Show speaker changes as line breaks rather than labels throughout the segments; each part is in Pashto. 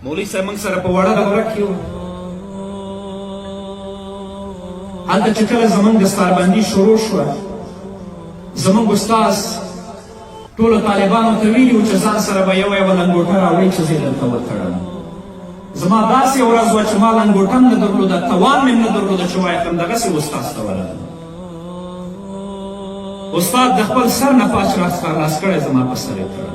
مولوي صاحب موږ سره په وړه دوره کې و. هلته چې کله زموږ دستاربندي شروع شوه، زموږ استاز ټولو طالبانو ته ویلي و چې ځان سره به یوه لنګوټه راوړئ چې زه یې دلته وتړم. زما داسې ورځ وه چې ما لنګوټه هم نه درلوده، توان مې هم نه درلوده چې وایم همدغسې استاز ته ورغلم. استاد د خپل سر نه پاس راس کړی زما په سر یې کړی.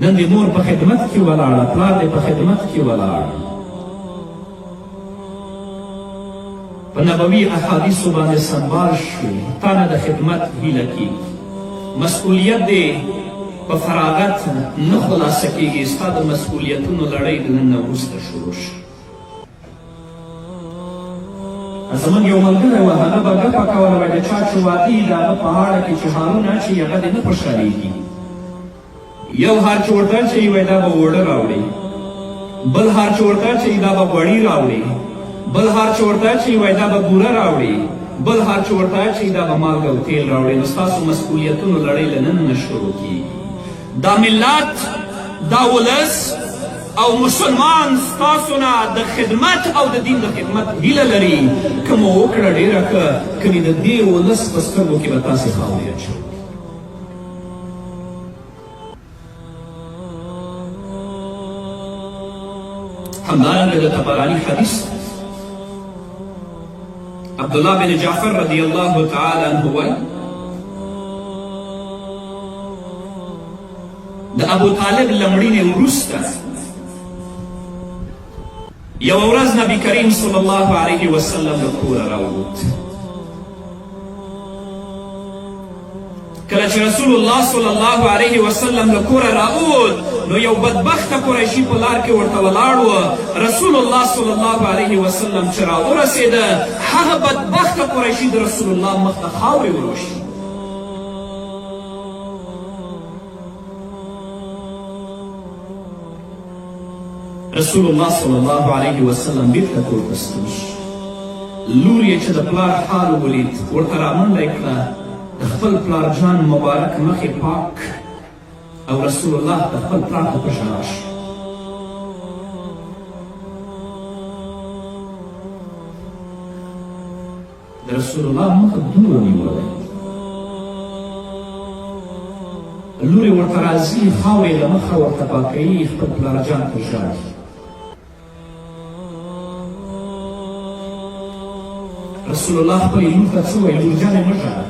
نن د مور په خدمت کې ولاړه، پلار دې په خدمت کې ولاړه، په نبوي احادیثو باندې سنبال شوي، تا نه د خدمت هیله کېږي. مسؤلیت دې په فراغت نه خلاصه کېږي، ستا د مسؤلیتونو لړۍ د نن نه وروسته شروع شي. زموږ یو ملګری و، هغه به ګپه کوله، وایي د چا چې واده یي د هغه په غاړه کې چې هارونه اچوي هغه دې نه خوشحالېږي. یو هار چې ورته اچوي وایي دا به اوړه راوړي، بل هار چې ورته اچوي دا به غوړي راوړي، بل هار چې ورته اچوي وایي دا به بوره راوړي، بل هار چې ورته اچوي دا به مالګه او تیل راوړي. نو ستاسو مسؤلیتونو لړۍ له نن نه شروع کېږي. دا ملت، دا ولس او مسلمان ستاسو نه د خدمت او د دین د خدمت هیله لري. که مو وکړه ډېره ښه، کنې د دې ولس په سترګو کې به تاسې خاورې اچوئ. همدارنګه د طبراني حدیث عبدالله بن جعفر رضی الله تعالی عنه وایي د ابو طالب له مړینې وروسته یوه ورځ نبي کریم صلی الله علیه وسلم له کوره راووت. کله چې رسول الله صلی الله علیه وسلم له کوره راووت، نو یو بدبخته قریشي په لار کې ورته ولاړ و. رسول الله صلی الله علیه وسلم چې راورسېده، هغه بدبخته قریشي د رسول الله مخ ته خاورې وروشي. رسول الله صلی الله علیه وسلم بیرته کور ته ستون شو. لور یې چې د پلار حال ولید، ورته رامنډه یې کړه، د خپل پلار جان مبارک مخ یې پاک او رسول الله د خپل پلار ته په ژړا شو. د رسول الله مخ دومره نیولی، لور یې ورته راځي، خاورې له مخه ورته پاکوي، خپل پلار جان ته ژاړي. رسول الله خپلې لور ته څه وایي؟ لور جانې مه ژاړه،